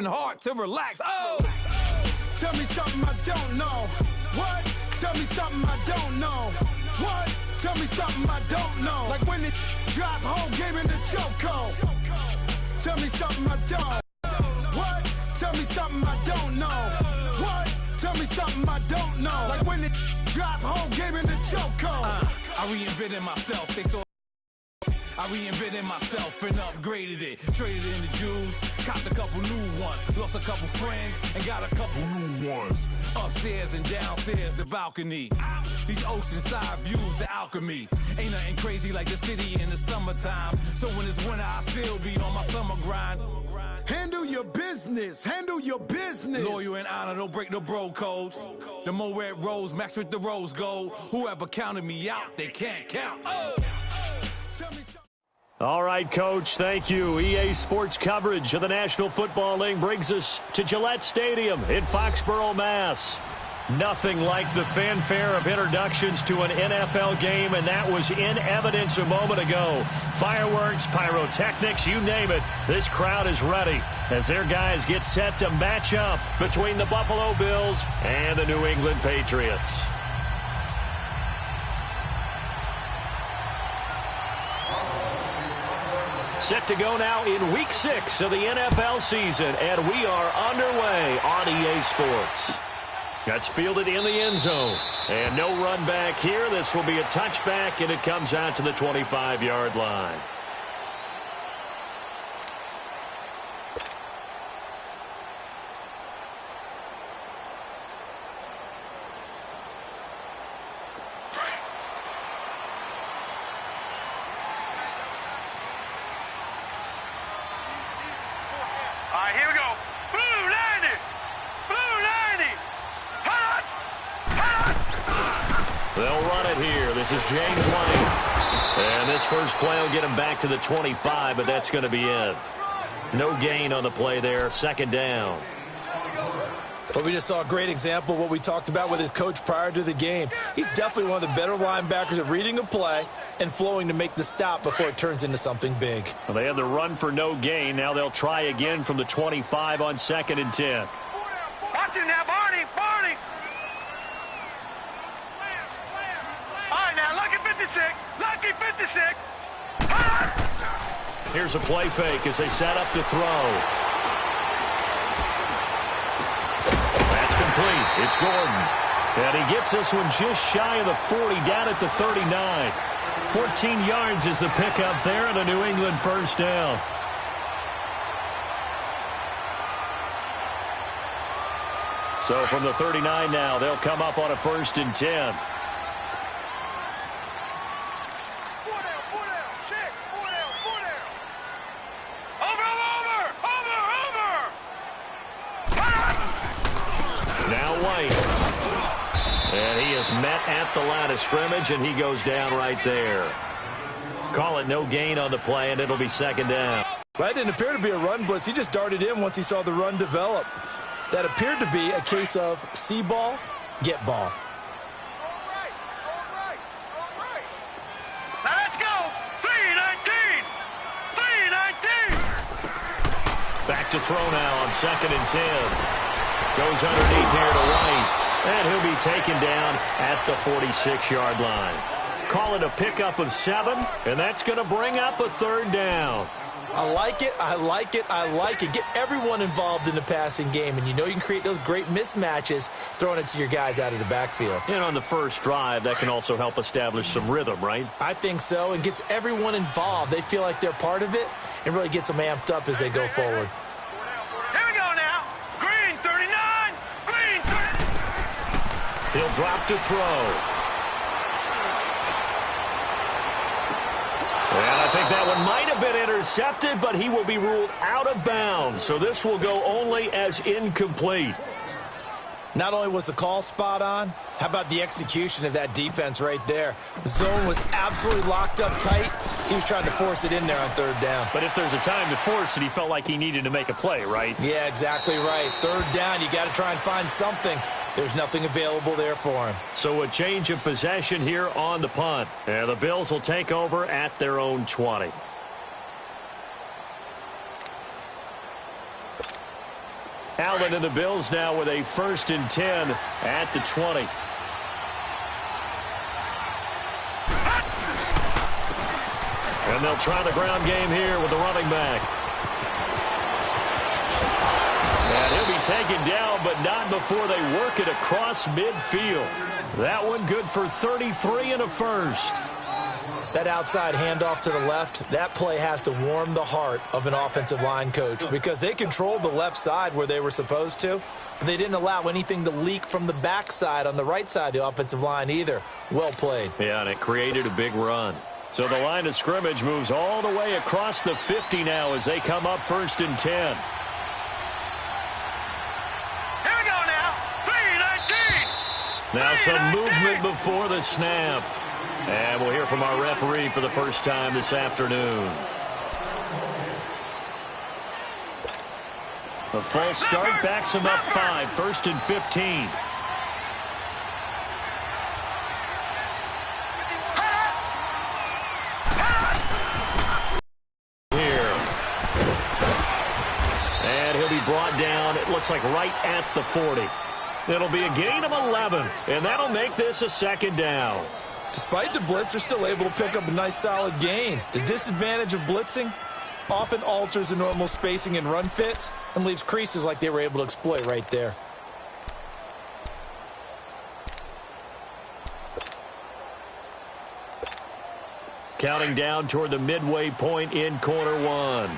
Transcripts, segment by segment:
hard to relax. Oh, tell me something I don't know. What? Tell me something I don't know. What? Tell me something I don't know. Like when it drop whole game in the chokehold. Tell me something I don't. What? Tell me something I don't know. What? Tell me something I don't know. Like when it drop whole game in the chokehold. I reinvented myself. They saw. I reinvented myself and upgraded it. Traded in the Jews, copped a couple new ones. Lost a couple friends and got a couple new ones. Upstairs and downstairs, the balcony. These oceanside views, the alchemy. Ain't nothing crazy like the city in the summertime. So when it's winter, I still be on my summer grind. Handle your business, handle your business. Loyal and honor, don't break the bro codes. The more red rose, max with the rose gold. Whoever counted me out, they can't count. Oh! Tell me something. All right, Coach, thank you. EA Sports coverage of the National Football League brings us to Gillette Stadium in Foxborough, Mass. Nothing like the fanfare of introductions to an NFL game, and that was in evidence a moment ago. Fireworks, pyrotechnics, you name it. This crowd is ready as their guys get set to match up between the Buffalo Bills and the New England Patriots. Set to go now in Week 6 of the NFL season, and we are underway on EA Sports. That's fielded in the end zone. And no run back here. This will be a touchback, and it comes out to the 25-yard line. Here we go. Blue 90. Blue 90. Hot. Hot. They'll run it here. This is James White. And this first play will get him back to the 25, but that's going to be it. No gain on the play there. Second down. Well, we just saw a great example of what we talked about with his coach prior to the game. He's definitely one of the better linebackers at reading a play and flowing to make the stop before it turns into something big. Well, they had the run for no gain. Now they'll try again from the 25 on 2nd and 10. Watch it now, Barney. Barney. All right, now, lucky 56. Lucky 56. Hot. Here's a play fake as they set up to throw. Complete. It's Gordon. And he gets this one just shy of the 40, down at the 39. 14 yards is the pickup there, and a New England first down. So from the 39 now, they'll come up on a 1st and 10. Met at the line of scrimmage, and he goes down right there. Call it no gain on the play, and it'll be 2nd down. Well, that didn't appear to be a run blitz. He just darted in once he saw the run develop. That appeared to be a case of see ball, get ball. Now let's go. 3-19. 3-19. Back to throw now on 2nd and 10. Goes underneath here to White. And he'll be taken down at the 46-yard line. Call it a pickup of 7, and that's going to bring up a 3rd down. I like it, I like it, I like it. Get everyone involved in the passing game, and you know you can create those great mismatches throwing it to your guys out of the backfield. And on the first drive, that can also help establish some rhythm, right? I think so, and gets everyone involved. They feel like they're part of it, and really gets them amped up as they go forward. He'll drop to throw. And I think that one might have been intercepted, but he will be ruled out of bounds. So this will go only as incomplete. Not only was the call spot on, how about the execution of that defense right there? The zone was absolutely locked up tight. He was trying to force it in there on 3rd down. But if there's a time to force it, he felt like he needed to make a play, right? Yeah, exactly right. 3rd down, you got to try and find something. There's nothing available there for him. So a change of possession here on the punt. And the Bills will take over at their own 20. Allen and the Bills now with a 1st and 10 at the 20. And they'll try the ground game here with the running back. And he'll be taken down, but not before they work it across midfield. That one good for 33 and a first. That outside handoff to the left, that play has to warm the heart of an offensive line coach because they controlled the left side where they were supposed to, but they didn't allow anything to leak from the backside on the right side of the offensive line either. Well played. Yeah, and it created a big run. So the line of scrimmage moves all the way across the 50 now as they come up 1st and 10. Here we go now. 3-19. Now some movement before the snap. And we'll hear from our referee for the first time this afternoon. A false start backs him up 5, 1st and 15. Here. And he'll be brought down, it looks like right at the 40. It'll be a gain of 11, and that'll make this a 2nd down. Despite the blitz, they're still able to pick up a nice solid gain. The disadvantage of blitzing often alters the normal spacing and run fits and leaves creases like they were able to exploit right there. Counting down toward the midway point in quarter 1.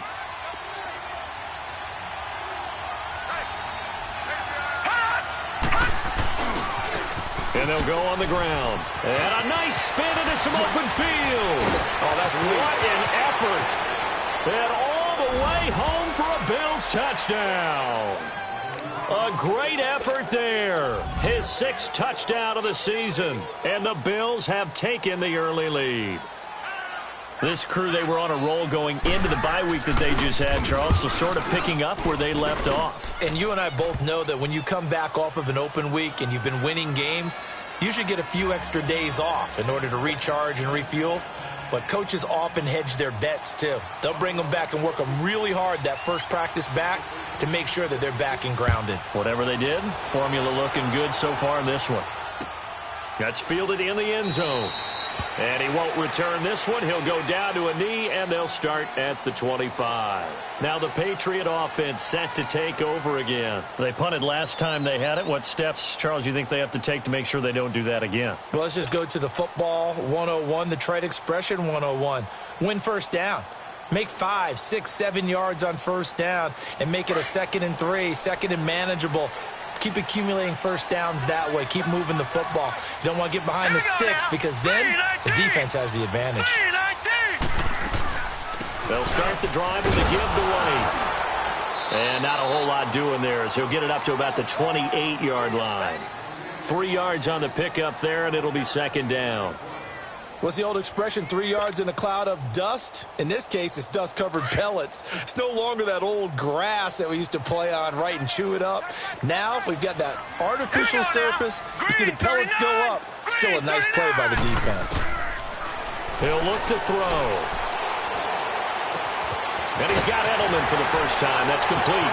And they'll go on the ground. And a nice spin into some open field. Oh, that's sweet. What an effort. And all the way home for a Bills touchdown. A great effort there. His 6th touchdown of the season. And the Bills have taken the early lead. This crew, they were on a roll going into the bye week that they just had, Charles, so sort of picking up where they left off. And you and I both know that when you come back off of an open week and you've been winning games, you should get a few extra days off in order to recharge and refuel. But coaches often hedge their bets, too. They'll bring them back and work them really hard that first practice back to make sure that they're back and grounded. Whatever they did, formula looking good so far in this one. That's fielded in the end zone. And he won't return this one. He'll go down to a knee, and they'll start at the 25. Now the Patriot offense set to take over again. They punted last time they had it. What steps, Charles, you think they have to take to make sure they don't do that again? Well, let's just go to the football 101, the trite expression 101. Win first down. Make 5, 6, 7 yards on first down and make it a 2nd and 3, 2nd and manageable. Keep accumulating first downs that way. Keep moving the football. You don't want to get behind the sticks because then the defense has the advantage. They'll start the drive with a give away. And not a whole lot doing there as he'll get it up to about the 28-yard line. 3 yards on the pickup there, and it'll be 2nd down. What's the old expression, 3 yards in a cloud of dust? In this case, it's dust-covered pellets. It's no longer that old grass that we used to play on, right, and chew it up. Now we've got that artificial surface. You see the pellets go up. Still a nice play by the defense. He'll look to throw. And he's got Edelman for the first time. That's complete.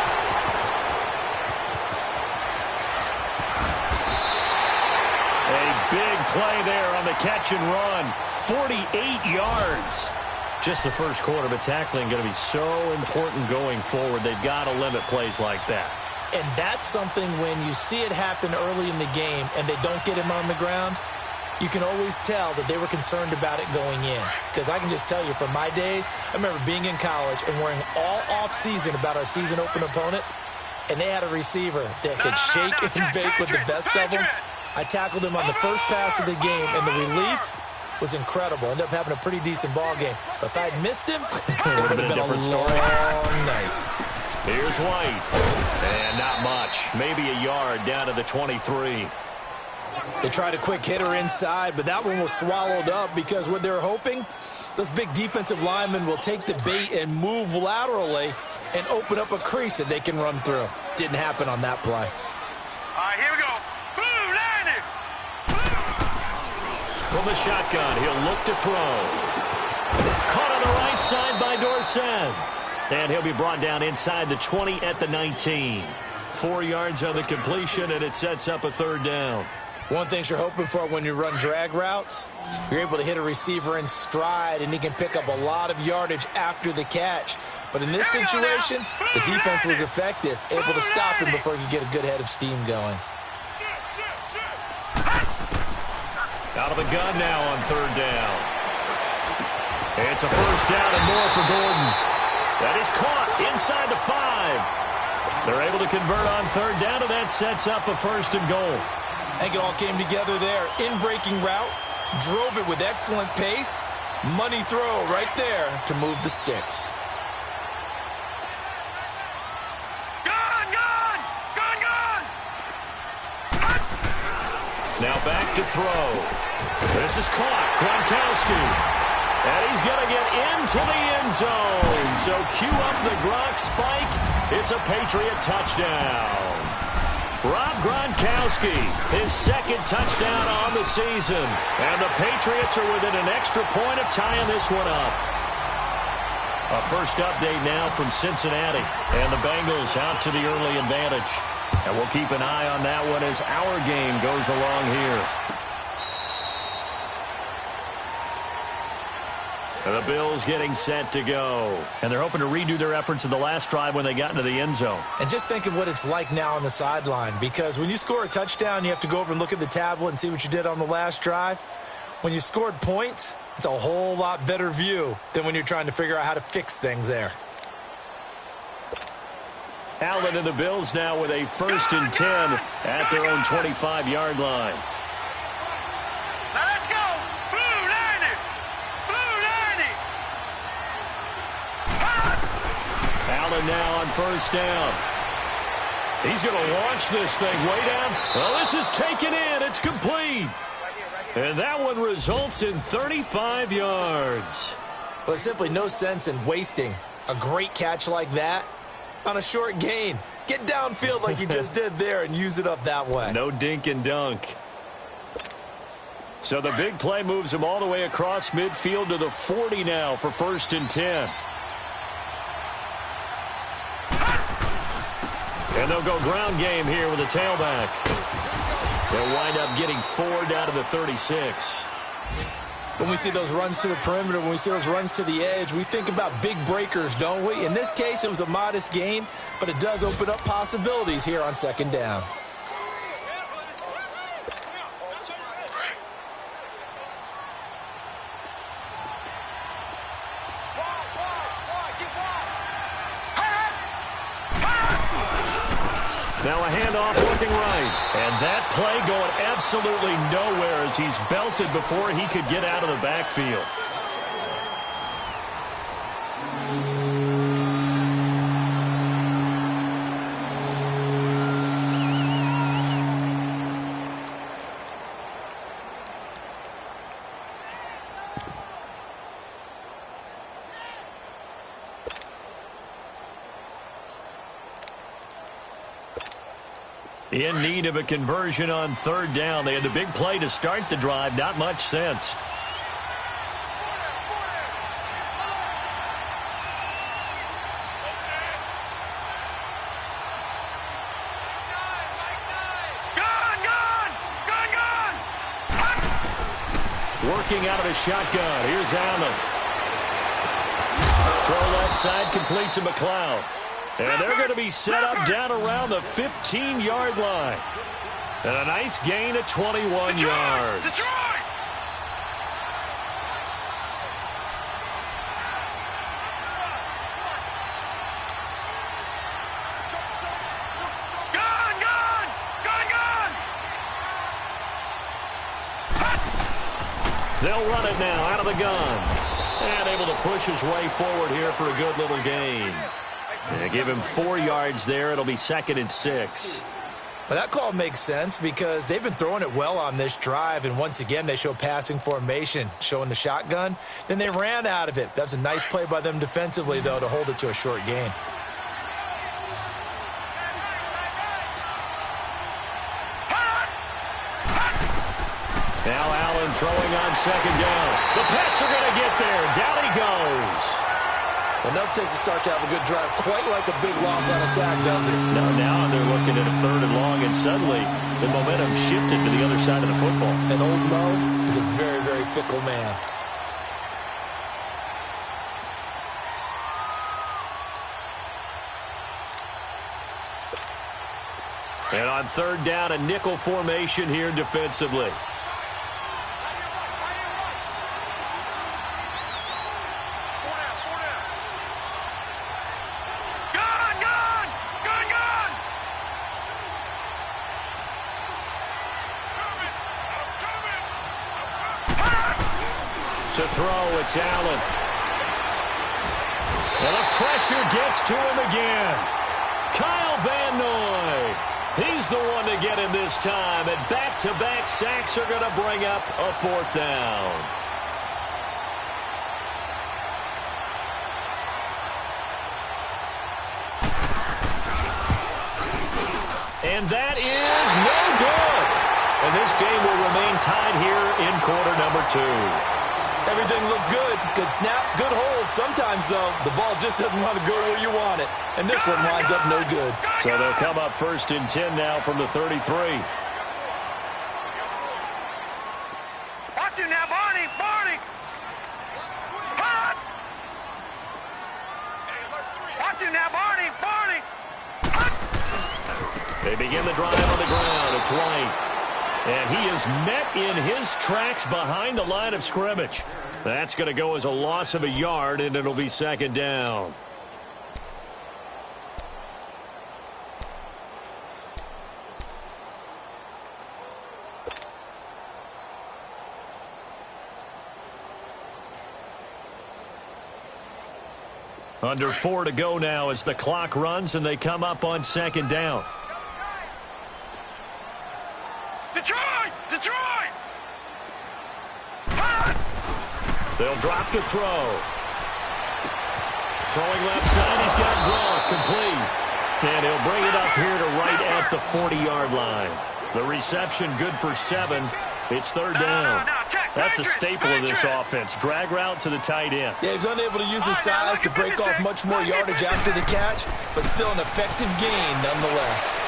Big play there on the catch and run. 48 yards. Just the first quarter, but tackling going to be so important going forward. They've got to limit plays like that. And that's something when you see it happen early in the game and they don't get him on the ground, you can always tell that they were concerned about it going in. Because I can just tell you from my days, I remember being in college and worrying all off-season about our season open opponent, and they had a receiver that could shake and bake with the best of them. I tackled him on the first pass of the game, and the relief was incredible. Ended up having a pretty decent ball game. But if I had missed him, it would have been a different story. Long night. Here's White. And not much. Maybe a yard down to the 23. They tried a quick hitter inside, but that one was swallowed up because what they're hoping, those big defensive linemen will take the bait and move laterally and open up a crease that they can run through. Didn't happen on that play. All right, here we go. From the shotgun, he'll look to throw. Caught on the right side by Dorsett. And he'll be brought down inside the 20 at the 19. 4 yards on the completion, and it sets up a third down. One thing you're hoping for when you run drag routes, you're able to hit a receiver in stride, and he can pick up a lot of yardage after the catch. But in this situation, the defense was effective, able to stop him before he could get a good head of steam going. Out of the gun now on third down. It's a first down and more for Gordon. That is caught inside the 5. They're able to convert on third down, and that sets up a first and goal. I think it all came together there. In-breaking route, drove it with excellent pace. Money throw right there to move the sticks. Now back to throw. This is caught. Gronkowski. And he's going to get into the end zone. So cue up the Gronk spike. It's a Patriot touchdown. Rob Gronkowski, his second touchdown on the season. And the Patriots are within an extra point of tying this one up. A first update now from Cincinnati. And the Bengals out to the early advantage. And we'll keep an eye on that one as our game goes along here. And the Bills getting set to go. And they're hoping to redo their efforts in the last drive when they got into the end zone. And just think of what it's like now on the sideline. Because when you score a touchdown, you have to go over and look at the tablet and see what you did on the last drive. When you scored points, it's a whole lot better view than when you're trying to figure out how to fix things there. Allen and the Bills now with a first and 10 at their own 25-yard line. Now let's go. Blue 90. Blue 90. Allen now on first down. He's going to launch this thing way down. Well, this is taken in. It's complete. And that one results in 35 yards. Well, there's simply no sense in wasting a great catch like that on a short gain. Get downfield like you just did there and use it up that way. No dink and dunk. So the big play moves him all the way across midfield to the 40 now for first and 10. And they'll go ground game here with a tailback. They'll wind up getting 4 down to the 36. When we see those runs to the perimeter, when we see those runs to the edge, we think about big breakers, don't we? In this case, it was a modest gain, but it does open up possibilities here on second down. Now a handoff looking right. And that play going absolutely nowhere as he's belted before he could get out of the backfield. In need of a conversion on third down. They had the big play to start the drive. Not much sense. Working out of his shotgun. Here's Allen. Throw left side complete to McLeod. And they're going to be set up down around the 15-yard line. And a nice gain of 21 yards. Detroit! Gun! They'll run it now out of the gun. And able to push his way forward here for a good little gain. They give him 4 yards there. It'll be 2nd and 6. Well, that call makes sense because they've been throwing it well on this drive, and once again they show passing formation, showing the shotgun. Then they ran out of it. That's a nice play by them defensively, though, to hold it to a short gain. Now Allen throwing on second down. The Pats are going to get there. Down he goes. Well, that takes a start to have a good drive. Quite like a big loss on a sack, does it? No, now they're looking second and a third and long, and suddenly the momentum shifted to the other side of the football. And old Mo is a very, very fickle man. And on third down, a nickel formation here defensively. To throw, it's Allen. And the pressure gets to him again. Kyle Van Noy. He's the one to get him this time. And back-to-back sacks are going to bring up a fourth down. And that is no good. And this game will remain tied here in quarter number 2. Everything looked good. Good snap, good hold. Sometimes, though, the ball just doesn't want to go where you want it. And this one winds up no good. So they'll come up first and 10 now from the 33. Watch it now, Barney. Barney. Hot. Watch it now, Barney. Barney. They begin the drive on the ground. It's White. And he is met in his tracks behind the line of scrimmage. That's going to go as a loss of a yard, and it'll be second down. Under 4 to go now as the clock runs, and they come up on second down. Detroit! Detroit! They'll drop to throw. Throwing left side, he's got Gronk complete. And he'll bring it up here to right at the 40-yard line. The reception good for 7. It's third down. That's a staple of this offense. Drag route to the tight end. Yeah, he's unable to use his size to break off much more yardage after the catch, but still an effective gain nonetheless.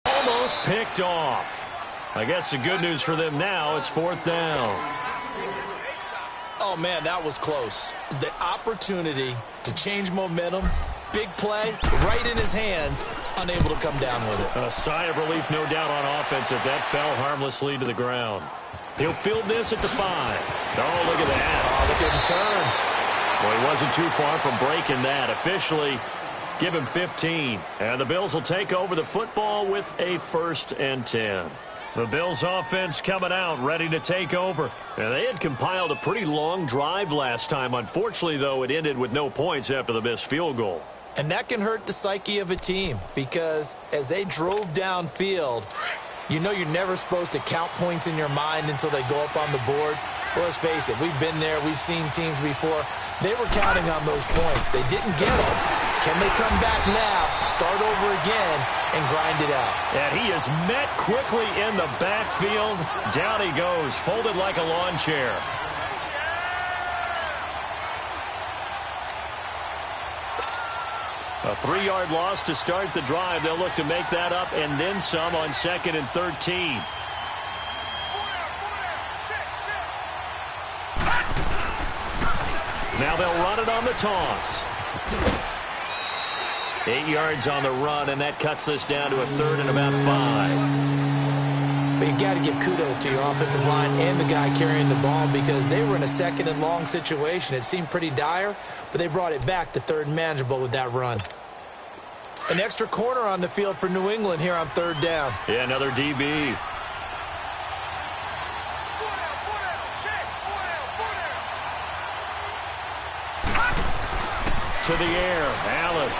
Almost picked off. I guess the good news for them now, it's fourth down. Oh, man, that was close. The opportunity to change momentum, big play, right in his hands, unable to come down with it. A sigh of relief, no doubt, on offense if that fell harmlessly to the ground. He'll field this at the 5. Oh, look at that. Oh, look at him turn. Well, he wasn't too far from breaking that. Officially, give him 15. And the Bills will take over the football with a 1st and 10. The Bills offense coming out, ready to take over. And they had compiled a pretty long drive last time. Unfortunately, though, it ended with no points after the missed field goal. And that can hurt the psyche of a team because as they drove downfield, you know you're never supposed to count points in your mind until they go up on the board. Well, let's face it, we've been there. We've seen teams before. They were counting on those points. They didn't get them. Can they come back now, start over again, and grind it out? And he is met quickly in the backfield. Down he goes, folded like a lawn chair. A 3-yard loss to start the drive. They'll look to make that up and then some on 2nd and 13. Now they'll run it on the toss. 8 yards on the run, and that cuts this down to a 3rd and about 5. But you got to give kudos to your offensive line and the guy carrying the ball because they were in a 2nd and long situation. It seemed pretty dire, but they brought it back to 3rd and manageable with that run. An extra corner on the field for New England here on 3rd down. Yeah, another DB. To the air, Allen.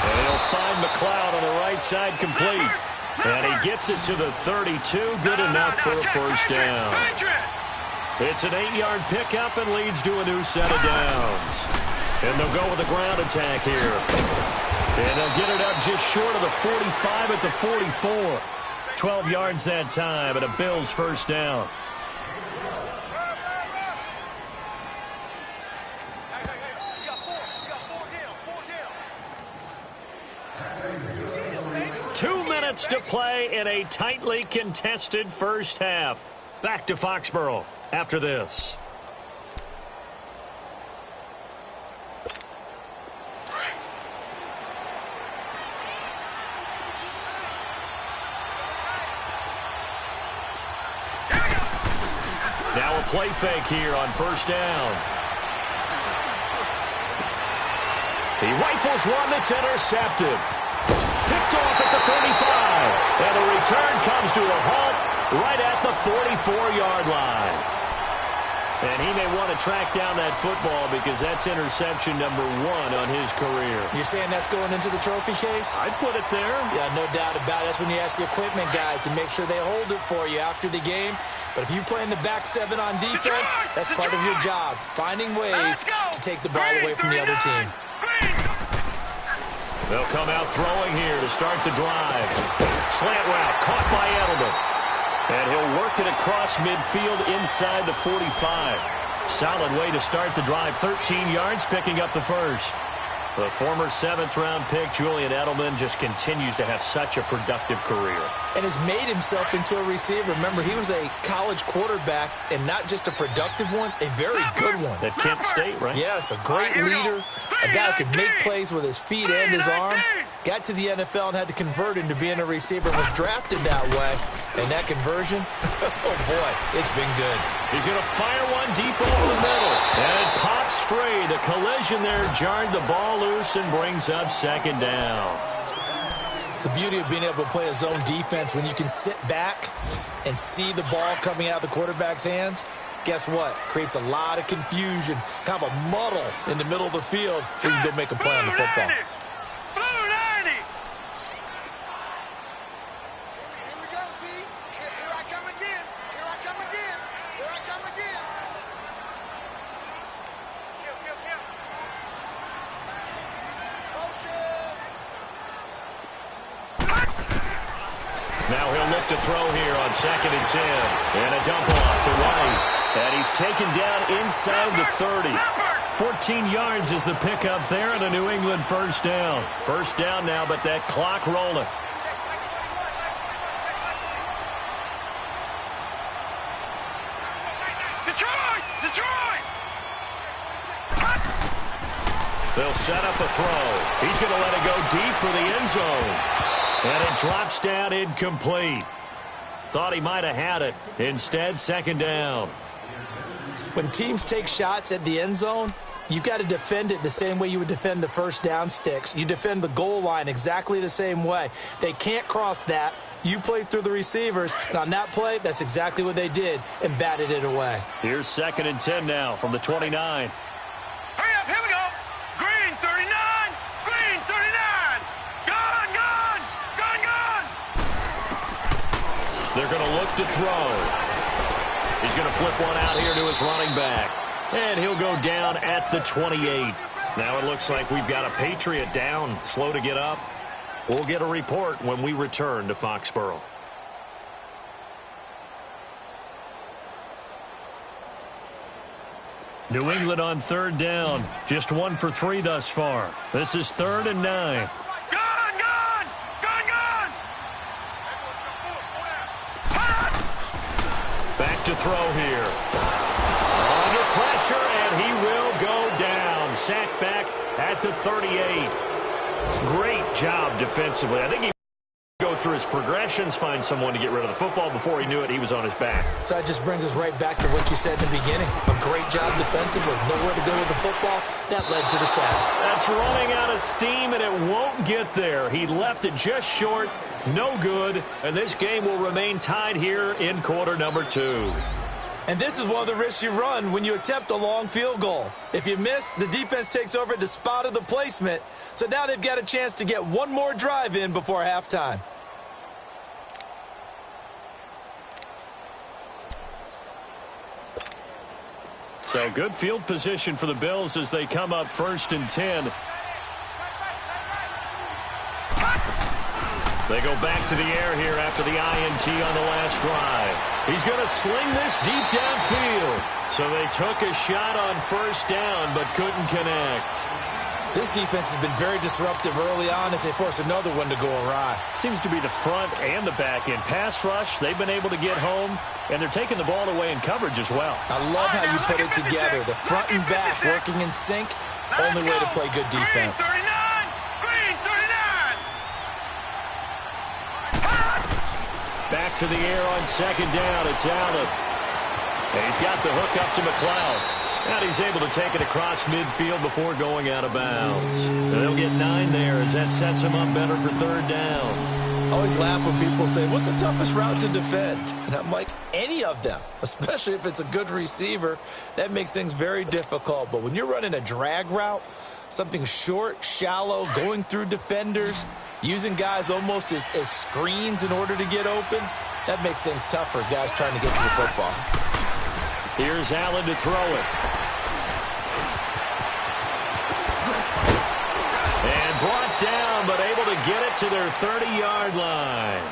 And he'll find McLeod on the right side complete. And he gets it to the 32, good enough for a 1st down. It's an 8-yard pickup and leads to a new set of downs. And they'll go with a ground attack here. And they'll get it up just short of the 45 at the 44. 12 yards that time and a Bills 1st down. 2 minutes to play in a tightly contested first half. Back to Foxborough after this. Now a play fake here on first down. He rifles one that's intercepted. Picked off at the 35. And the return comes to a halt right at the 44-yard line. And he may want to track down that football because that's interception number 1 on his career. You're saying that's going into the trophy case? I'd put it there. Yeah, no doubt about it. That's when you ask the equipment guys to make sure they hold it for you after the game. But if you play in the back 7 on defense, that's part of your job, finding ways to take the ball away from the other team. They'll come out throwing here to start the drive. Slant route caught by Edelman. And he'll work it across midfield inside the 45. Solid way to start the drive. 13 yards, picking up the first. The former 7th-round pick, Julian Edelman, just continues to have such a productive career. And has made himself into a receiver. Remember, he was a college quarterback, and not just a productive one, a very good one. At Kent State, right? Yes, a great leader, a guy who could make plays with his feet and his arm. Got to the NFL and had to convert into being a receiver, was drafted that way. And that conversion, oh boy, it's been good. He's going to fire one deep over the middle. And it pops free. The collision there jarred the ball loose and brings up second down. The beauty of being able to play a zone defense when you can sit back and see the ball coming out of the quarterback's hands, guess what? Creates a lot of confusion, kind of a muddle in the middle of the field so you can go make a play on the football. Now he'll look to throw here on 2nd and 10. And a dump off to White. And he's taken down inside the 30. 14 yards is the pickup there and a New England first down. First down now, but that clock rolling. Detroit! They'll set up a throw. He's going to let it go deep for the end zone. And it drops down incomplete. Thought he might have had it. Instead, 2nd down. When teams take shots at the end zone, you've got to defend it the same way you would defend the first down sticks. You defend the goal line exactly the same way. They can't cross that. You play through the receivers, and on that play, that's exactly what they did and batted it away. Here's 2nd and 10 now from the 29. Hurry up, here we go. Green 39, Green 39. Gone. They're going to look to throw. He's going to flip one out here to his running back. And he'll go down at the 28. Now it looks like we've got a Patriot down, slow to get up. We'll get a report when we return to Foxborough. New England on 3rd down. Just 1 for 3 thus far. This is 3rd and 9. Back to throw here. Under pressure, and he will go down. Sacked back at the 38. Great job defensively. I think he go through his progressions, find someone to get rid of the football. Before he knew it, he was on his back. So that just brings us right back to what you said in the beginning. A great job defensively. Nowhere to go with the football. That led to the sack. That's running out of steam, and it won't get there. He left it just short. No good. And this game will remain tied here in quarter number 2. And this is one of the risks you run when you attempt a long field goal. If you miss, the defense takes over at the spot of the placement. So now they've got a chance to get one more drive in before halftime. So good field position for the Bills as they come up 1st and 10. They go back to the air here after the INT on the last drive. He's going to sling this deep downfield. So they took a shot on 1st down but couldn't connect. This defense has been very disruptive early on as they force another one to go awry. Seems to be the front and the back end. Pass rush, they've been able to get home, and they're taking the ball away in coverage as well. I love how you put it together. The front and back working in sync, only way to play good defense. Green 39. Back to the air on second down. It's Allen. And he's got the hook up to McLeod. And he's able to take it across midfield before going out of bounds. And they'll get 9 there as that sets him up better for third down. I always laugh when people say, what's the toughest route to defend? And I'm like, any of them, especially if it's a good receiver. That makes things very difficult. But when you're running a drag route, something short, shallow, going through defenders, using guys almost as screens in order to get open, that makes things tough for guys trying to get to the football. Here's Allen to throw it. And brought down, but able to get it to their 30-yard line.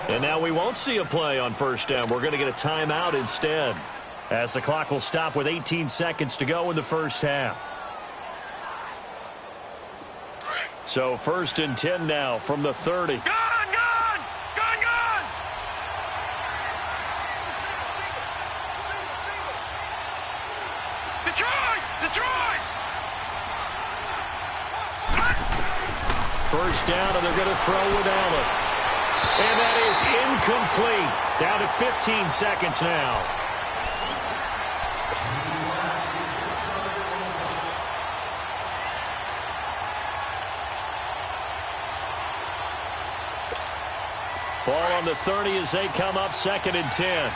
And now we won't see a play on first down. We're going to get a timeout instead, as the clock will stop with 18 seconds to go in the first half. So 1st and 10 now from the 30. Detroit! First down, and they're going to throw with Allen. And that is incomplete. Down to 15 seconds now. Ball on the 30 as they come up 2nd and 10.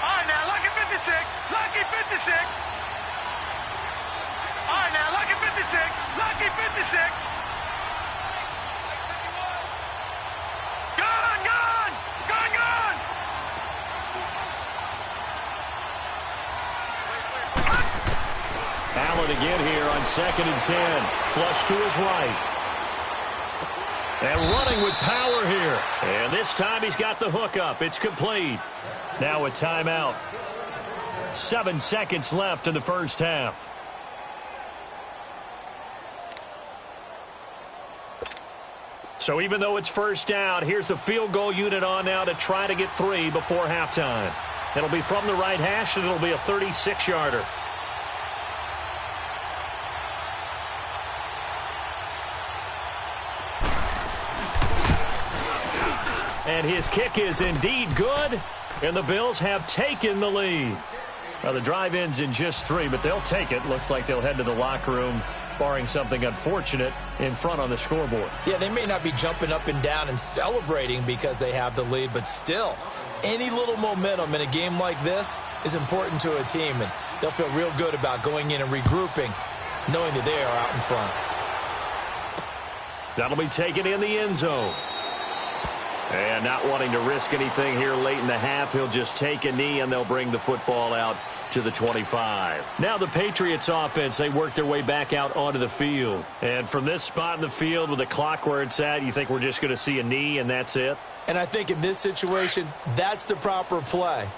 All right, now, lucky 56. Lucky 56. All right, now, lucky 56. Lucky 56. Gone. Allen again here on 2nd and 10. Flush to his right. And running with power here. And this time he's got the hook up. It's complete. Now a timeout. 7 seconds left in the first half. So even though it's first down, here's the field goal unit on now to try to get 3 before halftime. It'll be from the right hash, and it'll be a 36-yarder. And his kick is indeed good, and the Bills have taken the lead. Now the drive ends in just 3, but they'll take it. Looks like they'll head to the locker room, barring something unfortunate, in front on the scoreboard. Yeah, they may not be jumping up and down and celebrating because they have the lead, but still, any little momentum in a game like this is important to a team, and they'll feel real good about going in and regrouping, knowing that they are out in front. That'll be taken in the end zone. And not wanting to risk anything here late in the half, he'll just take a knee, and they'll bring the football out to the 25. Now the Patriots offense, they work their way back out onto the field. And from this spot in the field with the clock where it's at, you think we're just going to see a knee and that's it? And I think in this situation, that's the proper play.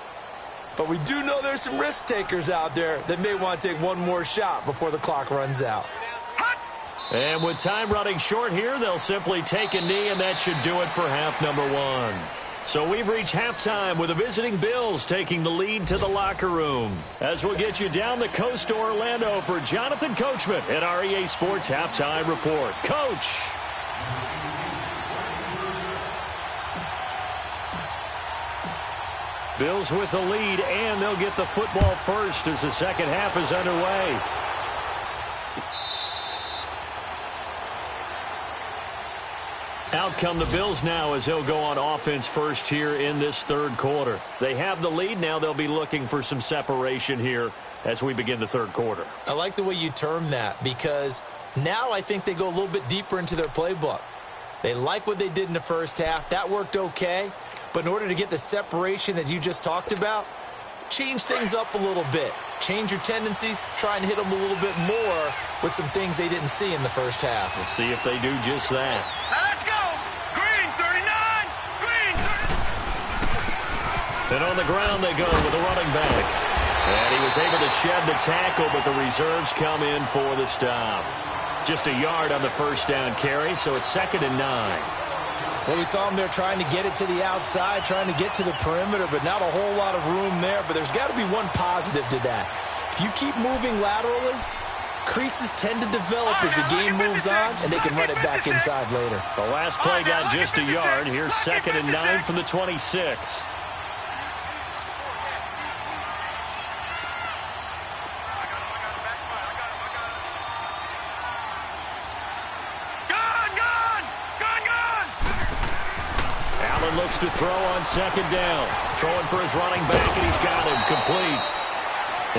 But we do know there's some risk takers out there that may want to take one more shot before the clock runs out. And with time running short here, they'll simply take a knee, and that should do it for half number 1. So we've reached halftime with the visiting Bills taking the lead to the locker room. As we'll get you down the coast to Orlando for Jonathan Coachman at our EA Sports Halftime Report. Coach! Bills with the lead, and they'll get the football first as the second half is underway. Out come the Bills now as they'll go on offense first here in this third quarter. They have the lead. Now they'll be looking for some separation here as we begin the third quarter. I like the way you term that because now I think they go a little bit deeper into their playbook. They like what they did in the first half. That worked okay. But in order to get the separation that you just talked about, change things up a little bit. Change your tendencies. Try and hit them a little bit more with some things they didn't see in the first half. We'll see if they do just that. Let's go. Green 39. Green 39. And on the ground they go with the running back. And he was able to shed the tackle, but the reserves come in for the stop. Just a yard on the first down carry, so it's 2nd and 9. Well, we saw him there trying to get it to the outside, trying to get to the perimeter, but not a whole lot of room there. But there's got to be one positive to that. If you keep moving laterally, creases tend to develop as the game moves on, and they can run it back inside later. The last play got just a yard. Here's 2nd and 9 from the 26. Looks to throw on 2nd down. Throwing for his running back, and he's got him complete.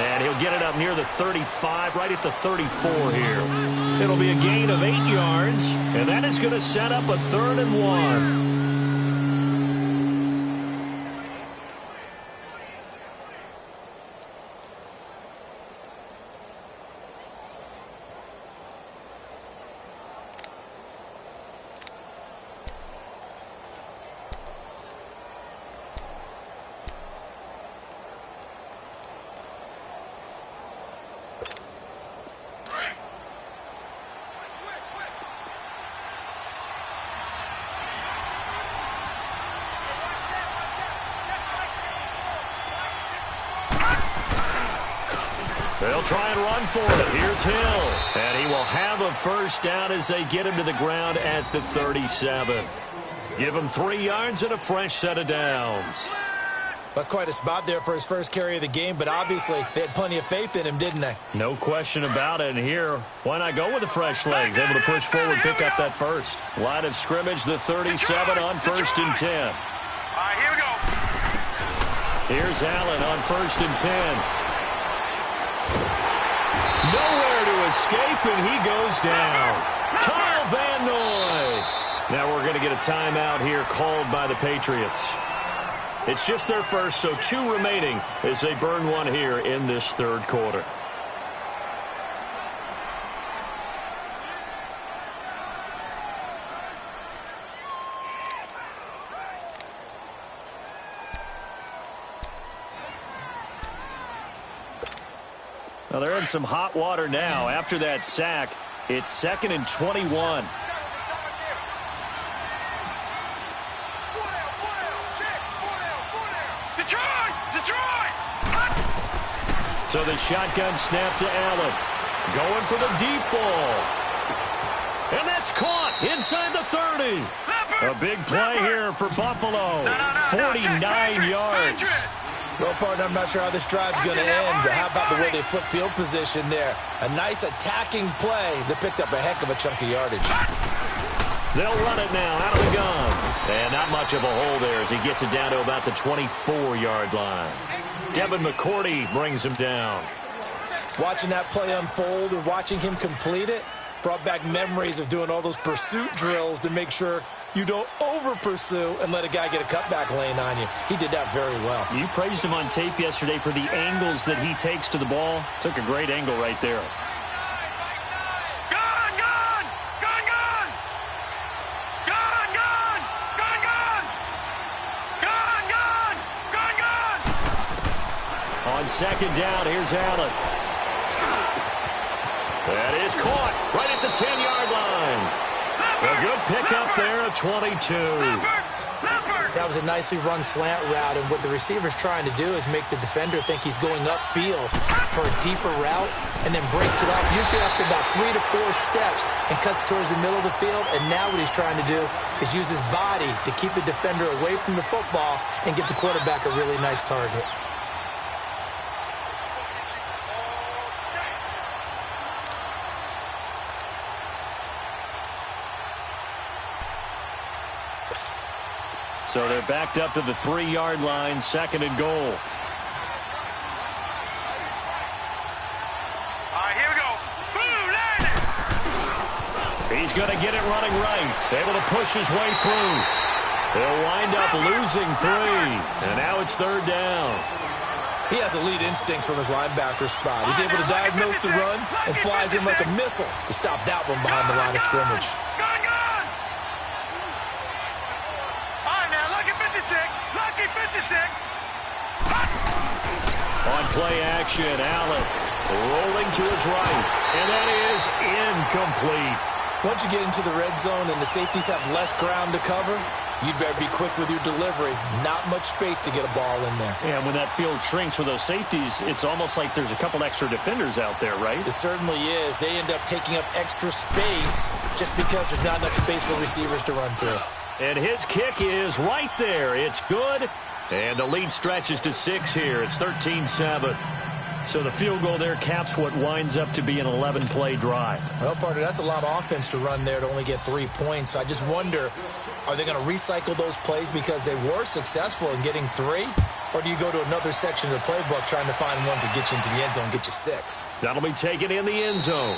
And he'll get it up near the 35, right at the 34 here. It'll be a gain of 8 yards, and that is going to set up a 3rd and 1. They'll try and run for it. Here's Hill. And he will have a first down as they get him to the ground at the 37. Give him 3 yards and a fresh set of downs. That's quite a spot there for his first carry of the game, but obviously they had plenty of faith in him, didn't they? No question about it. And here, why not go with the fresh legs? Able to push forward, pick up that first. Line of scrimmage, the 37 on 1st and 10. All right, here we go. Here's Allen on 1st and 10. Nowhere to escape, and he goes down. Kyle Van Noy. Now we're going to get a timeout here called by the Patriots. It's just their first, so 2 remaining as they burn one here in this 3rd quarter. Well, they're in some hot water now. After that sack, it's 2nd and 21. Detroit! So the shotgun snap to Allen. Going for the deep ball. And that's caught inside the 30. A big play here for Buffalo. 49 yards. Well, partner, I'm not sure how this drive's going to end, but how about the way they flip field position there? A nice attacking play that picked up a heck of a chunk of yardage. They'll run it now out of the gun. And not much of a hole there as he gets it down to about the 24-yard line. Devin McCourty brings him down. Watching that play unfold and watching him complete it brought back memories of doing all those pursuit drills to make sure you don't over-pursue and let a guy get a cutback lane on you. He did that very well. You praised him on tape yesterday for the angles that he takes to the ball. Took a great angle right there. On 2nd down, here's Allen. That is caught right at the 10-yard line. A good pickup there at 22. That was a nicely run slant route, and what the receiver's trying to do is make the defender think he's going upfield for a deeper route and then breaks it up, usually after about 3 to 4 steps, and cuts towards the middle of the field. And now what he's trying to do is use his body to keep the defender away from the football and get the quarterback a really nice target. So they're backed up to the 3-yard line, 2nd and goal. All right, here we go. Boom, landed. He's going to get it running right. Able to push his way through. They'll wind up losing 3. And now it's 3rd down. He has elite instincts from his linebacker spot. He's able to diagnose the run and flies in like a missile to stop that one behind the line of scrimmage. On On play action, Allen rolling to his right, and that is incomplete. Once you get into the red zone and the safeties have less ground to cover, you'd better be quick with your delivery. Not much space to get a ball in there. Yeah, when that field shrinks with those safeties, it's almost like there's a couple extra defenders out there, right? It certainly is. They end up taking up extra space just because there's not enough space for receivers to run through. And his kick is right there. It's good. And the lead stretches to 6 here. It's 13-7. So the field goal there caps what winds up to be an 11-play drive. Well, partner, that's a lot of offense to run there to only get 3 points. So I just wonder, are they going to recycle those plays because they were successful in getting 3? Or do you go to another section of the playbook trying to find ones that get you into the end zone and get you 6? That'll be taken in the end zone.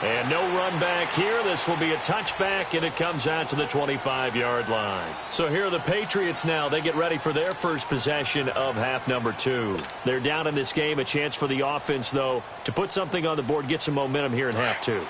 And no run back here. This will be a touchback, and it comes out to the 25-yard line. So here are the Patriots now. They get ready for their first possession of half number 2. They're down in this game. A chance for the offense, though, to put something on the board, get some momentum here in half 2.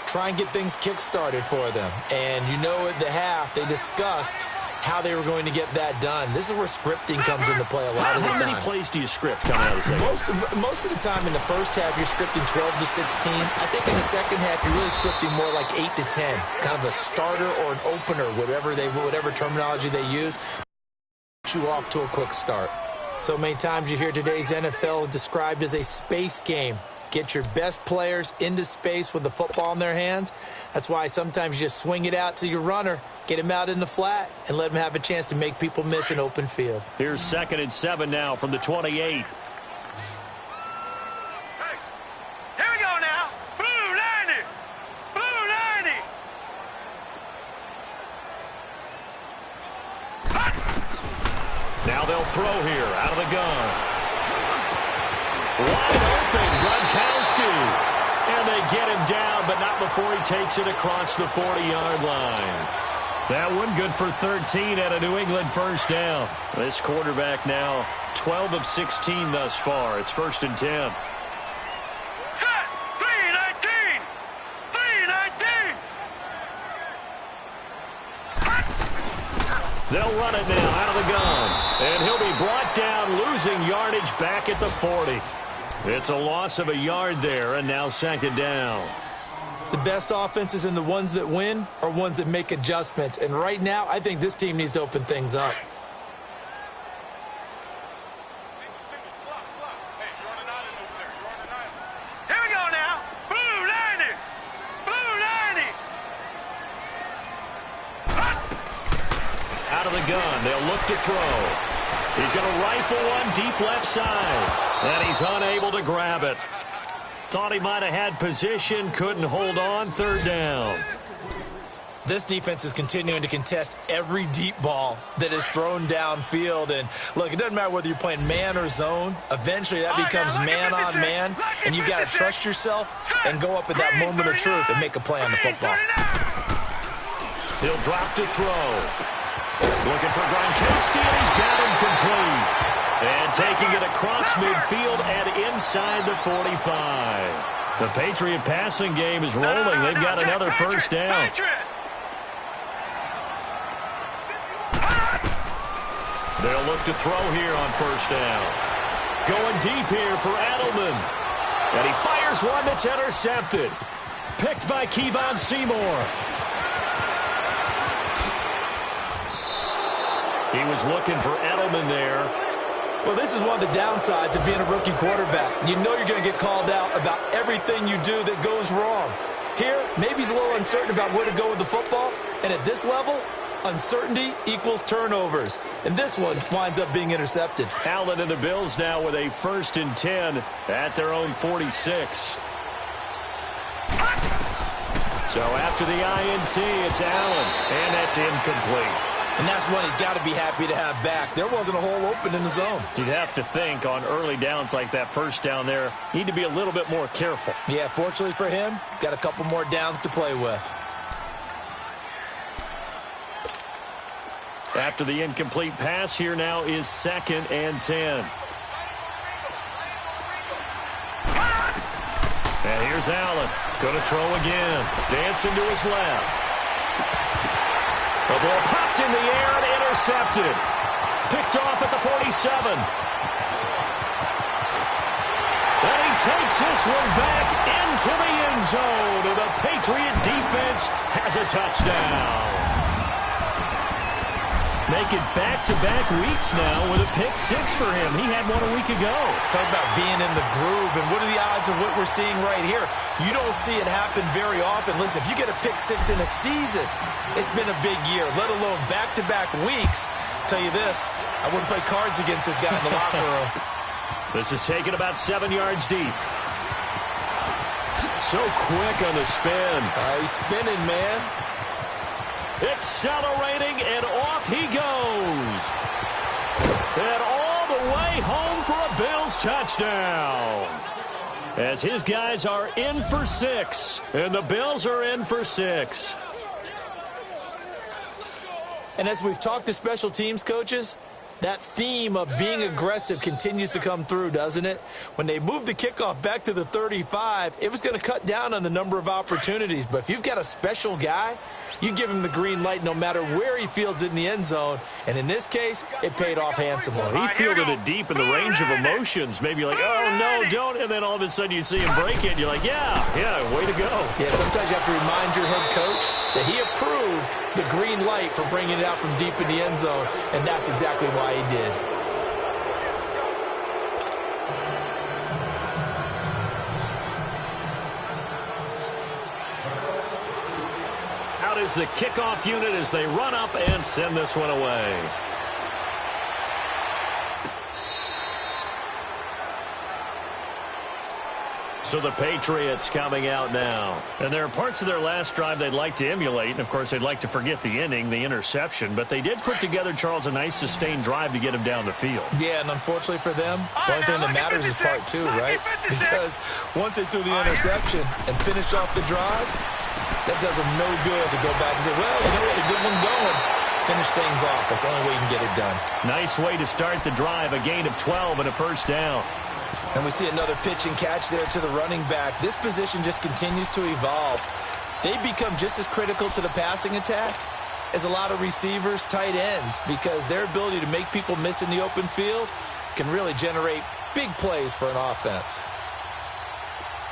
Try and get things kick-started for them. And you know at the half, they discussed how they were going to get that done. This is where scripting comes into play a lot of the time. How many plays do you script coming out of the second? Most of the time in the first half, you're scripting 12 to 16. I think in the second half, you're really scripting more like 8 to 10. Kind of a starter or an opener, whatever terminology they use, you off to a quick start. So many times you hear today's NFL described as a space game. Get your best players into space with the football in their hands. That's why sometimes you just swing it out to your runner, get him out in the flat, and let him have a chance to make people miss an open field. Here's 2nd and 7 now from the 28. Hey, here we go now. Blue 90. Blue 90. Now they'll throw here out of the gun. Wide open, Gronkowski. And they get him down, but not before he takes it across the 40-yard line. That one good for 13 at a New England first down. This quarterback now 12 of 16 thus far. It's 1st and 10. Set. 319. 319. They'll run it now out of the gun. And he'll be brought down, losing yardage back at the 40. It's a loss of a yard there, and now 2nd down. The best offenses and the ones that win are ones that make adjustments. And right now, I think this team needs to open things up. Here we go now. Blue 90. Blue 90. Out of the gun, they'll look to throw. He's going to rifle one deep left side. And he's unable to grab it. Thought he might have had position, couldn't hold on, 3rd down. This defense is continuing to contest every deep ball that is thrown downfield. And, look, it doesn't matter whether you're playing man or zone. Eventually, that becomes man on man. And you've got to trust yourself and go up at that moment of truth and make a play on the football. He'll drop to throw. Looking for Gronkowski, and he's got him complete. And taking it across midfield and inside the 45. The Patriot passing game is rolling. They've got another first down. They'll look to throw here on first down. Going deep here for Edelman. And he fires one that's intercepted. Picked by Kevon Seymour. He was looking for Edelman there. Well, this is one of the downsides of being a rookie quarterback. You know you're going to get called out about everything you do that goes wrong. Here, maybe he's a little uncertain about where to go with the football. And at this level, uncertainty equals turnovers. And this one winds up being intercepted. Allen and the Bills now with a 1st and 10 at their own 46. So after the INT, it's Allen. And that's incomplete. And that's one he's got to be happy to have back. There wasn't a hole open in the zone. You'd have to think on early downs like that first down there, need to be a little bit more careful. Yeah, fortunately for him, got a couple more downs to play with. After the incomplete pass, here now is 2nd and 10. And here's Allen. Going to throw again. Dancing to his left. The ball popped in the air and intercepted. Picked off at the 47. takes this one back into the end zone. And the Patriot defense has a touchdown. Make it back-to-back weeks now with a pick six for him. He had one a week ago. Talk about being in the groove, and what are the odds of what we're seeing right here? You don't see it happen very often. Listen, if you get a pick six in a season, it's been a big year, let alone back-to-back weeks. I'll tell you this, I wouldn't play cards against this guy in the locker room. This is taken about 7 yards deep. So quick on the spin. He's spinning, man. Accelerating, and off he goes. And all the way home for a Bills touchdown. As his guys are in for 6, and the Bills are in for 6. And as we've talked to special teams coaches, that theme of being aggressive continues to come through, doesn't it? When they moved the kickoff back to the 35, it was going to cut down on the number of opportunities. But if you've got a special guy, you give him the green light no matter where he fields it in the end zone. And in this case, it paid off handsomely. He fielded it deep in the range of emotions. Maybe you're like, oh, no, don't. And then all of a sudden you see him break it. You're like, yeah, way to go. Yeah, sometimes you have to remind your head coach that he approved the green light for bringing it out from deep in the end zone. And that's exactly why he did. Out is the kickoff unit as they run up and send this one away. So the Patriots coming out now. And there are parts of their last drive they'd like to emulate. And, of course, they'd like to forget the inning, the interception. But they did put together, Charles, a nice sustained drive to get him down the field. Yeah, and unfortunately for them, the only thing that matters is part 2, right? Because once they threw the interception and finished off the drive, that does them no good to go back and say, well, you know what, a good one going. Finish things off. That's the only way you can get it done. Nice way to start the drive, a gain of 12 and a first down. And we see another pitch and catch there to the running back. This position just continues to evolve. They become just as critical to the passing attack as a lot of receivers, tight ends, because their ability to make people miss in the open field can really generate big plays for an offense.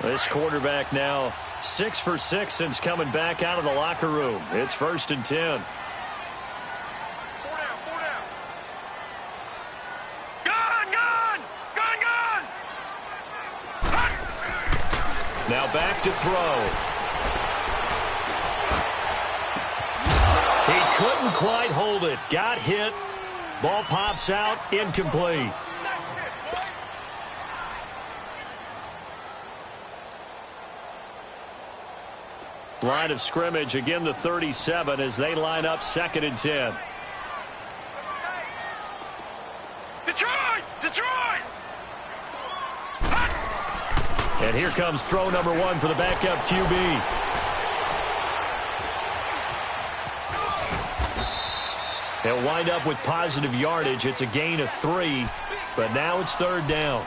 This quarterback now 6 for 6 since coming back out of the locker room. It's 1st and 10. Now back to throw. He couldn't quite hold it. Got hit. Ball pops out. Incomplete. Line of scrimmage, again the 37 as they line up 2nd and 10. Detroit! And here comes throw number 1 for the backup QB. They'll wind up with positive yardage. It's a gain of 3, but now it's 3rd down.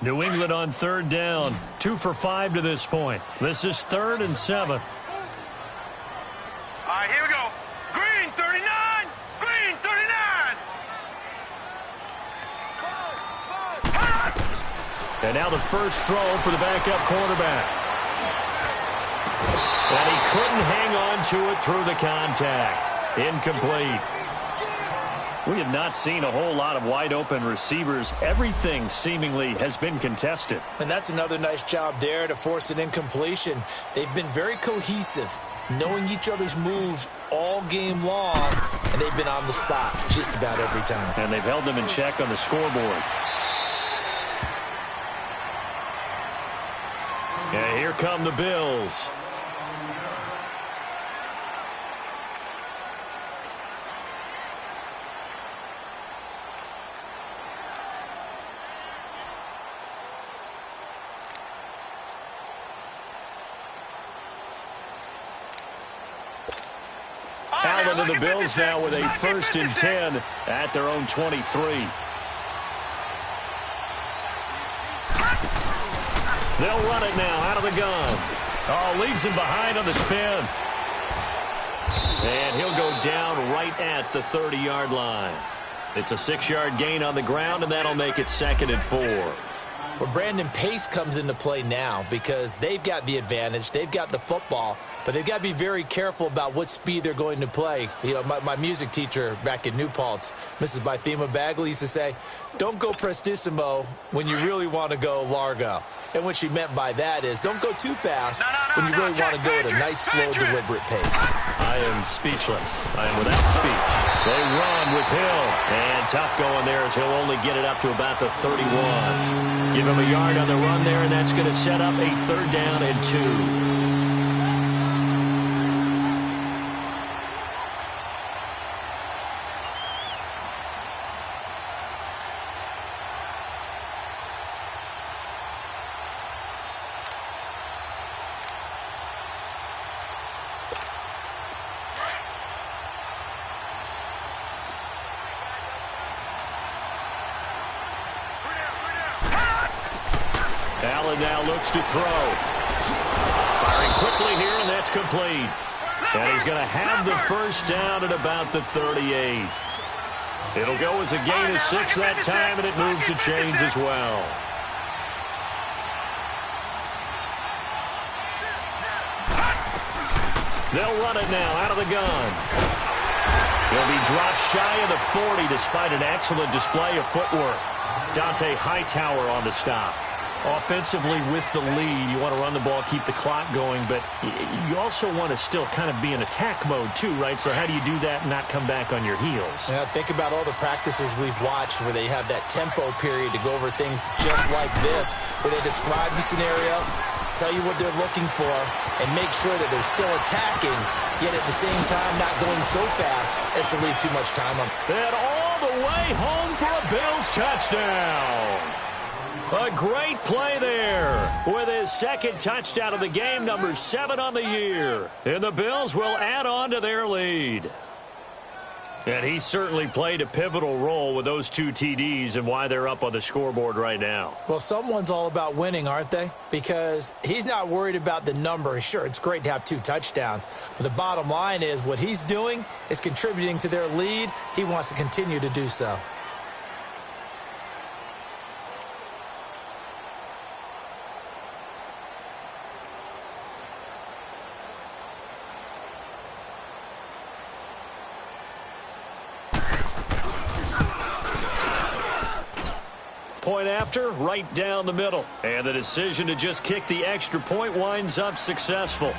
New England on 3rd down. 2 for 5 to this point. This is 3rd and 7. All right, here we go. Green 39. Green 39. And now the first throw for the backup quarterback. And he couldn't hang on to it through the contact. Incomplete. We have not seen a whole lot of wide-open receivers. Everything seemingly has been contested. And that's another nice job there to force an incompletion. They've been very cohesive, knowing each other's moves all game long, and they've been on the spot just about every time. And they've held them in check on the scoreboard. And here come the Bills. Allen and the Bills now with a 1st and 10 at their own 23. They'll run it now out of the gun. Oh, leaves him behind on the spin. And he'll go down right at the 30-yard line. It's a 6-yard gain on the ground, and that'll make it 2nd and 4. Well, Brandon, pace comes into play now because they've got the advantage. They've got the football, but they've got to be very careful about what speed they're going to play. You know, my music teacher back in New Paltz, Mrs. Bythema Bagley, used to say, don't go prestissimo when you really want to go largo. And what she meant by that is don't go too fast when you really want to go at a nice, slow, deliberate pace. I am speechless. I am without speech. They run with Hill. And tough going there as he'll only get it up to about the 31. Give him a yard on the run there, and that's going to set up a 3rd down and 2. Allen now looks to throw. Firing quickly here, and that's complete. And he's going to have the 1st down at about the 38. It'll go as a gain of 6 that time, and it moves the chains as well. They'll run it now out of the gun. He'll be dropped shy of the 40 despite an excellent display of footwork. Dante Hightower on the stop. Offensively with the lead, you want to run the ball, keep the clock going, but you also want to still kind of be in attack mode too, right? So how do you do that and not come back on your heels? Yeah, think about all the practices we've watched where they have that tempo period to go over things just like this, where they describe the scenario, tell you what they're looking for, and make sure that they're still attacking, yet at the same time not going so fast as to leave too much time on. And all the way home for a Bills touchdown. A great play there with his 2nd touchdown of the game, number 7 on the year. And the Bills will add on to their lead. And he certainly played a pivotal role with those 2 TDs and why they're up on the scoreboard right now. Well, someone's all about winning, aren't they? Because he's not worried about the number. Sure, it's great to have 2 touchdowns. But the bottom line is what he's doing is contributing to their lead. He wants to continue to do so. Point after, right down the middle. And the decision to just kick the extra point winds up successful.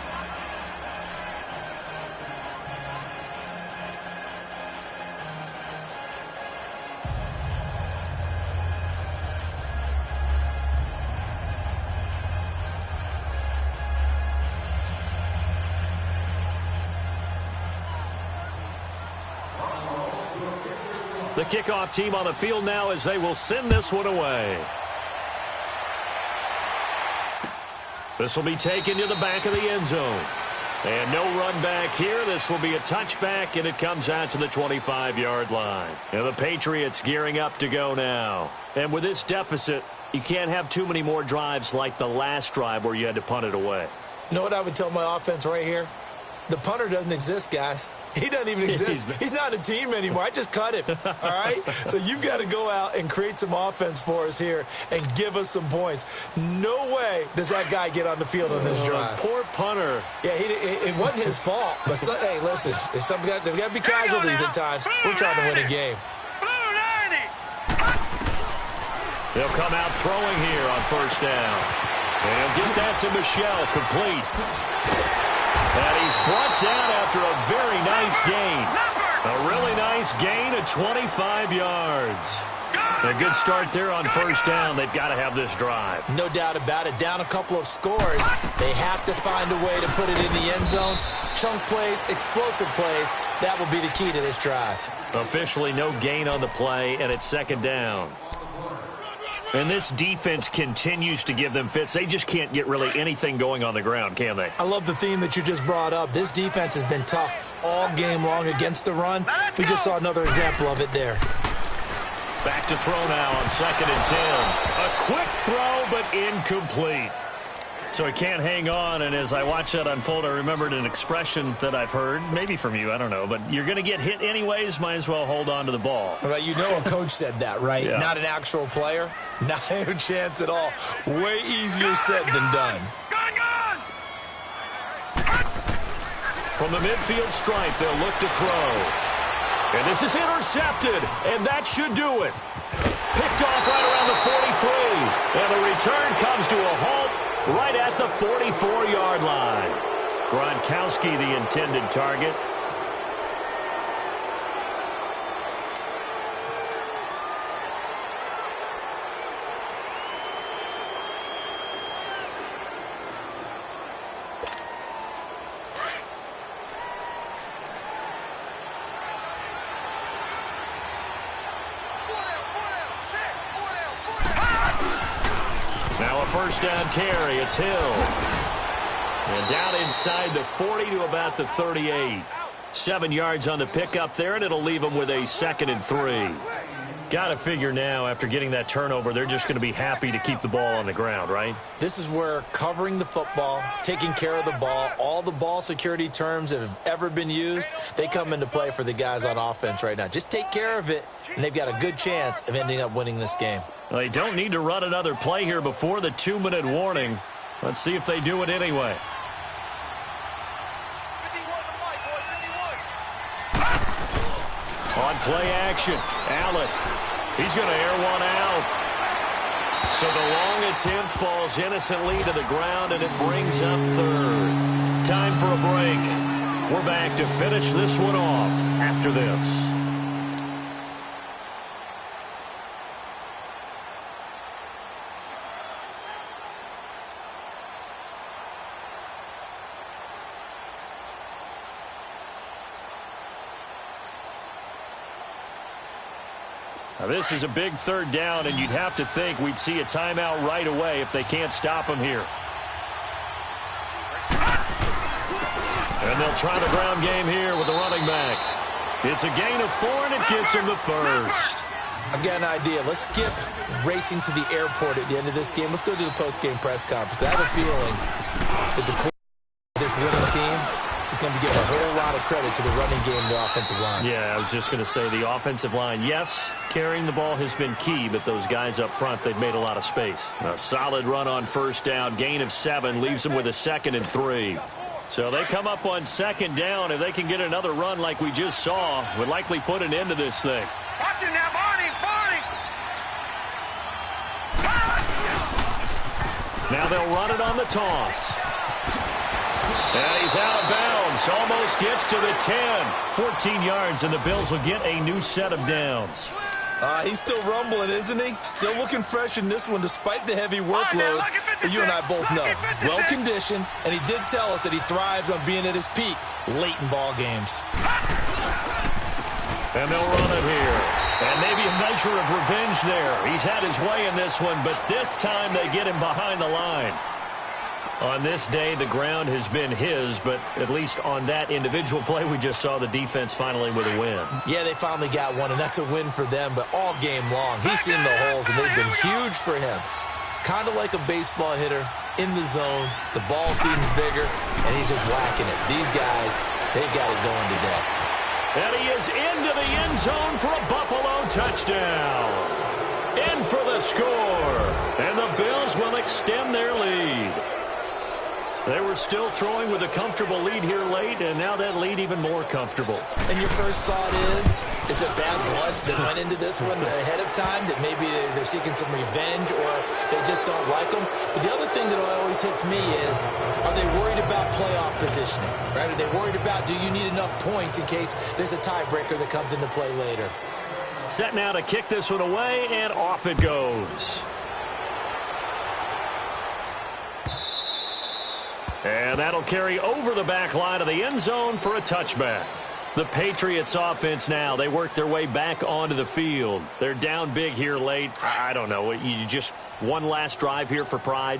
The kickoff team on the field now as they will send this one away. This will be taken to the back of the end zone. And no run back here. This will be a touchback, and it comes out to the 25-yard line. And the Patriots gearing up to go now. And with this deficit, you can't have too many more drives like the last drive where you had to punt it away. You know what I would tell my offense right here? The punter doesn't exist, guys. He doesn't even exist. He's not a team anymore. I just cut him, all right? So you've got to go out and create some offense for us here and give us some points. No way does that guy get on the field on this drive. Poor punter. Yeah, it wasn't his fault. But, hey, listen, there's got to be casualties at times. We're trying to win a game. They'll come out throwing here on 1st down. And he'll get that to Michel, complete. And he's brought down after a very nice gain. A really nice gain of 25 yards. A good start there on 1st down. They've got to have this drive. No doubt about it. Down a couple of scores. They have to find a way to put it in the end zone. Chunk plays, explosive plays. That will be the key to this drive. Officially no gain on the play, and it's 2nd down. And this defense continues to give them fits. They just can't get really anything going on the ground, can they? I love the theme that you just brought up. This defense has been tough all game long against the run. We just saw another example of it there. Back to throw now on 2nd and 10. A quick throw, but incomplete. So he can't hang on, and as I watch that unfold, I remembered an expression that I've heard, maybe from you, I don't know, but you're going to get hit anyways, might as well hold on to the ball. Well, you know a coach said that, right? Yeah. Not an actual player. Not a chance at all. Way easier said than done. From the midfield stripe, they'll look to throw. And this is intercepted, and that should do it. Picked off right around the 43, and the return comes to a halt right at the 44-yard line. Gronkowski, the intended target. Now a first down carry. It's Hill. And down inside the 40 to about the 38. 7 yards on the pickup there, and it'll leave them with a 2nd and 3. Got to figure now, after getting that turnover, they're just going to be happy to keep the ball on the ground, right? This is where covering the football, taking care of the ball, all the ball security terms that have ever been used, they come into play for the guys on offense right now. Just take care of it, and they've got a good chance of ending up winning this game. Well, they don't need to run another play here before the 2-minute warning. Let's see if they do it anyway. On play action, Allen. He's going to air one out. So the long attempt falls innocently to the ground, and it brings up 3rd. Time for a break. We're back to finish this one off after this. Now, this is a big 3rd down, and you'd have to think we'd see a timeout right away if they can't stop him here. And they'll try the ground game here with the running back. It's a gain of 4, and it gets him the first. I've got an idea. Let's skip racing to the airport at the end of this game. Let's go to the post-game press conference. I have a feeling that the quarterback of this winning team is going to be giving a whole lot of credit to the running game and the offensive line. Yeah, I was just going to say the offensive line, yes, carrying the ball has been key, but those guys up front, they've made a lot of space. A solid run on first down, gain of 7, leaves them with a 2nd and 3. So they come up on 2nd down. If they can get another run like we just saw, would likely put an end to this thing. Watch it now, Barney, Barney. Now they'll run it on the toss. And he's out of bounds. Almost gets to the 10. 14 yards, and the Bills will get a new set of downs. He's still rumbling, isn't he? Still looking fresh in this one despite the heavy workload that you and I both know. Well-conditioned, and he did tell us that he thrives on being at his peak late in ball games. And they'll run it here. And maybe a measure of revenge there. He's had his way in this one, but this time they get him behind the line. On this day, the ground has been his, but at least on that individual play, we just saw the defense finally with a win. Yeah, they finally got one, and that's a win for them, but all game long, he's seen the holes, and they've been huge for him. Kind of like a baseball hitter in the zone. The ball seems bigger, and he's just whacking it. These guys, they've got it going today. And he is into the end zone for a Buffalo touchdown. In for the score, and the Bills will extend their lead. They were still throwing with a comfortable lead here late, and now that lead even more comfortable. And your first thought is it bad blood that went into this one ahead of time, that maybe they're seeking some revenge or they just don't like them? But the other thing that always hits me is, are they worried about playoff positioning? Right? Are they worried about, do you need enough points in case there's a tiebreaker that comes into play later? Set now to kick this one away, and off it goes. And that'll carry over the back line of the end zone for a touchback. The Patriots offense now, they work their way back onto the field. They're down big here late. I don't know. You just one last drive here for pride?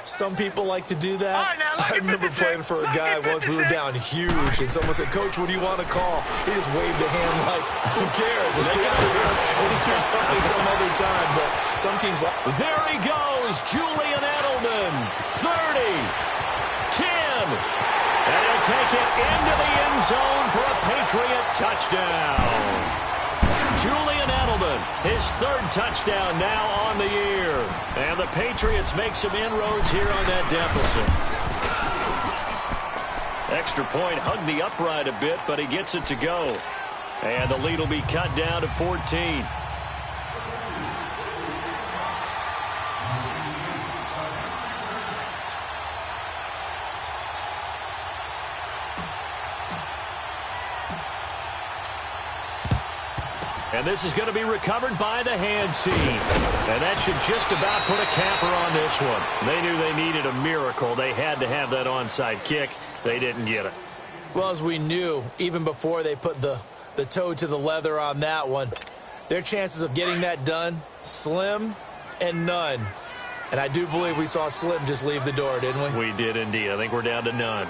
Some people like to do that. Right, now, I remember playing for a guy once. We were down huge, and someone said, "Coach, what do you want to call?" He just waved a hand like, who cares? Let's get out of here and do something some other time. But some teams like... There he goes, Julian Edelman. Edelman. 30. 10. And he'll take it into the end zone for a Patriot touchdown. Julian Edelman, his third touchdown now on the year. And the Patriots make some inroads here on that deficit. Extra point hugged the upright a bit, but he gets it to go. And the lead will be cut down to 14. And this is going to be recovered by the hands team. And that should just about put a capper on this one. They knew they needed a miracle. They had to have that onside kick. They didn't get it. Well, as we knew, even before they put the toe to the leather on that one, their chances of getting that done, slim and none. And I do believe we saw Slim just leave the door, didn't we? We did indeed. I think we're down to none.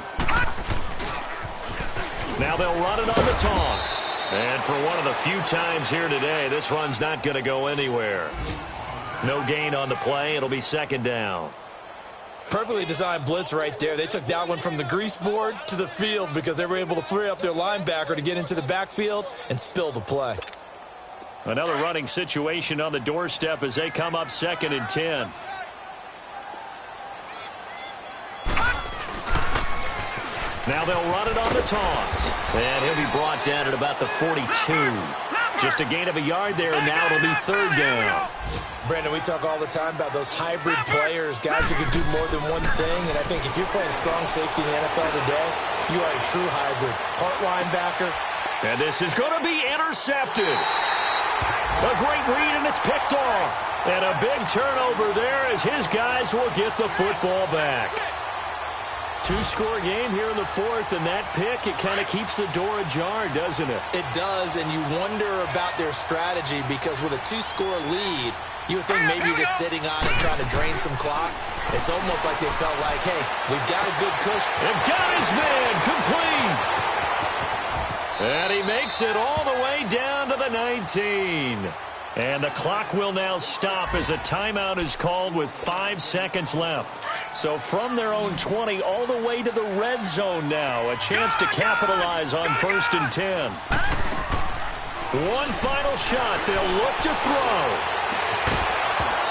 Now they'll run it on the toss. And for one of the few times here today, this run's not going to go anywhere. No gain on the play. It'll be second down. Perfectly designed blitz right there. They took that one from the grease board to the field because they were able to free up their linebacker to get into the backfield and spill the play. Another running situation on the doorstep as they come up 2nd and 10. Now they'll run it on the toss. And he'll be brought down at about the 42. Just a gain of a yard there, and now it'll be third down. Brandon, we talk all the time about those hybrid players, guys who can do more than one thing. And I think if you're playing strong safety in the NFL today, you are a true hybrid. Part linebacker. And this is going to be intercepted. A great read, and it's picked off. And a big turnover there as his guys will get the football back. Two-score game here in the fourth, and that pick, it kind of keeps the door ajar, doesn't it? It does, and you wonder about their strategy because with a two-score lead, you would think maybe you're just sitting on it trying to drain some clock. It's almost like they felt like, hey, we've got a good cushion. They've got his man complete. And he makes it all the way down to the 19. And the clock will now stop as a timeout is called with 5 seconds left. So from their own 20 all the way to the red zone now. A chance to capitalize on 1st and 10. One final shot. They'll look to throw.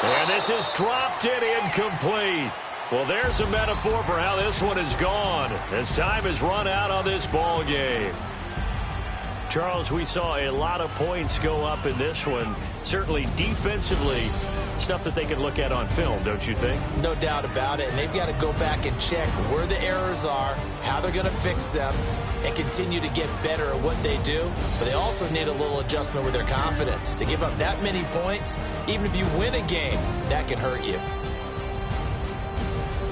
And this is dropped in incomplete. Well, there's a metaphor for how this one is gone as time has run out on this ball game. Charles, we saw a lot of points go up in this one. Certainly defensively, stuff that they can look at on film, don't you think? No doubt about it. And they've got to go back and check where the errors are, how they're going to fix them, and continue to get better at what they do. But they also need a little adjustment with their confidence. To give up that many points, even if you win a game, that can hurt you.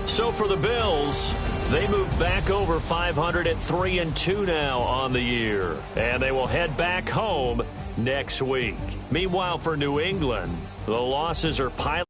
So for the Bills, they move back over 500 at 3-2 now on the year. And they will head back home next week. Meanwhile, for New England, the losses are piling